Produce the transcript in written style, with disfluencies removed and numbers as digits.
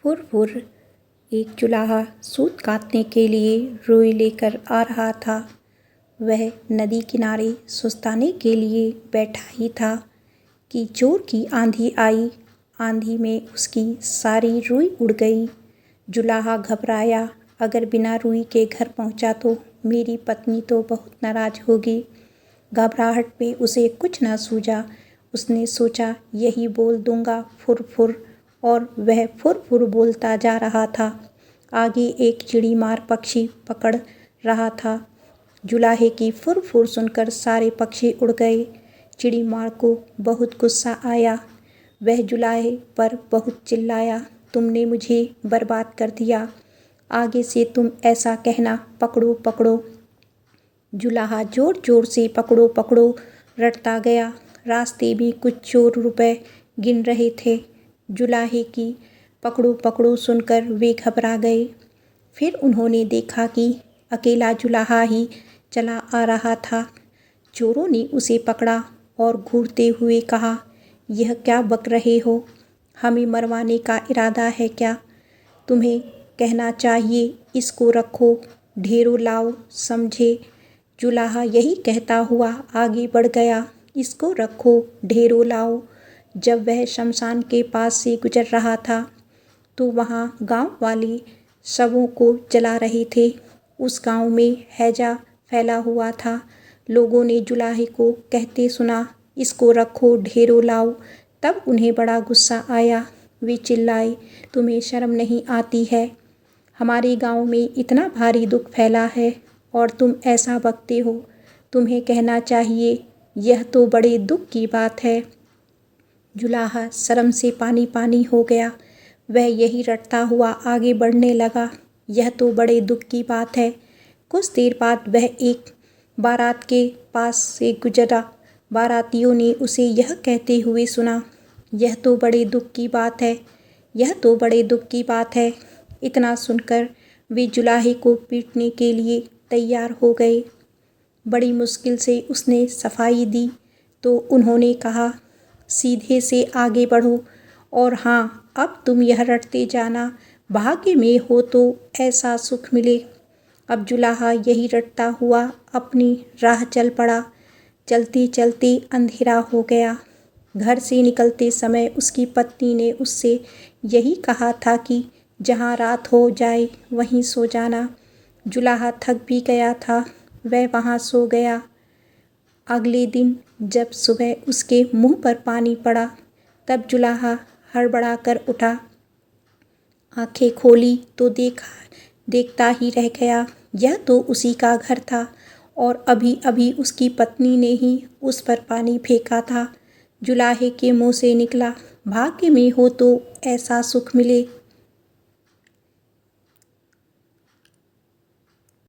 फुर एक जुलाहा सूत काटने के लिए रुई लेकर आ रहा था। वह नदी किनारे सुस्ताने के लिए बैठा ही था कि जोर की आंधी आई। आंधी में उसकी सारी रुई उड़ गई। जुलाहा घबराया, अगर बिना रुई के घर पहुंचा तो मेरी पत्नी तो बहुत नाराज होगी। घबराहट में उसे कुछ न सूझा। उसने सोचा यही बोल दूंगा फुर, और वह फुर बोलता जा रहा था। आगे एक चिड़ीमार पक्षी पकड़ रहा था। जुलाहे की फुर सुनकर सारे पक्षी उड़ गए। चिड़ीमार को बहुत गुस्सा आया। वह जुलाहे पर बहुत चिल्लाया, तुमने मुझे बर्बाद कर दिया। आगे से तुम ऐसा कहना, पकड़ो। जुलाहा जोर से पकड़ो रटता गया। रास्ते में कुछ चोर रुपए गिन रहे थे। जुलाहे की पकड़ो सुनकर वे घबरा गए। फिर उन्होंने देखा कि अकेला जुलाहा ही चला आ रहा था। चोरों ने उसे पकड़ा और घूरते हुए कहा, यह क्या बक रहे हो? हमें मरवाने का इरादा है क्या? तुम्हें कहना चाहिए इसको रखो, ढेरों लाओ, समझे? जुलाहा यही कहता हुआ आगे बढ़ गया, इसको रखो, ढेरों लाओ। जब वह शमशान के पास से गुजर रहा था तो वहाँ गांव वाले शवों को जला रहे थे। उस गांव में हैजा फैला हुआ था। लोगों ने जुलाहे को कहते सुना, इसको रखो, ढेरों लाओ। तब उन्हें बड़ा गुस्सा आया। वे चिल्लाए, तुम्हें शर्म नहीं आती है? हमारे गांव में इतना भारी दुख फैला है और तुम ऐसा बकते हो। तुम्हें कहना चाहिए, यह तो बड़े दुख की बात है। जुलाहा शर्म से पानी हो गया। वह यही रटता हुआ आगे बढ़ने लगा, यह तो बड़े दुख की बात है। कुछ देर बाद वह एक बारात के पास से गुजरा। बारातियों ने उसे यह कहते हुए सुना, यह तो बड़े दुख की बात है, यह तो बड़े दुख की बात है। इतना सुनकर वे जुलाहे को पीटने के लिए तैयार हो गए। बड़ी मुश्किल से उसने सफाई दी तो उन्होंने कहा, सीधे से आगे बढ़ो और हाँ, अब तुम यह रटते जाना, भाग्य में हो तो ऐसा सुख मिले। अब जुलाहा यही रटता हुआ अपनी राह चल पड़ा। चलते अंधेरा हो गया। घर से निकलते समय उसकी पत्नी ने उससे यही कहा था कि जहाँ रात हो जाए वहीं सो जाना। जुलाहा थक भी गया था, वह वहाँ सो गया। अगले दिन जब सुबह उसके मुंह पर पानी पड़ा तब जुलाहा हड़बड़ा कर उठा। आंखें खोली तो देखता ही रह गया, यह तो उसी का घर था और अभी उसकी पत्नी ने ही उस पर पानी फेंका था। जुलाहे के मुंह से निकला, भाग्य में हो तो ऐसा सुख मिले।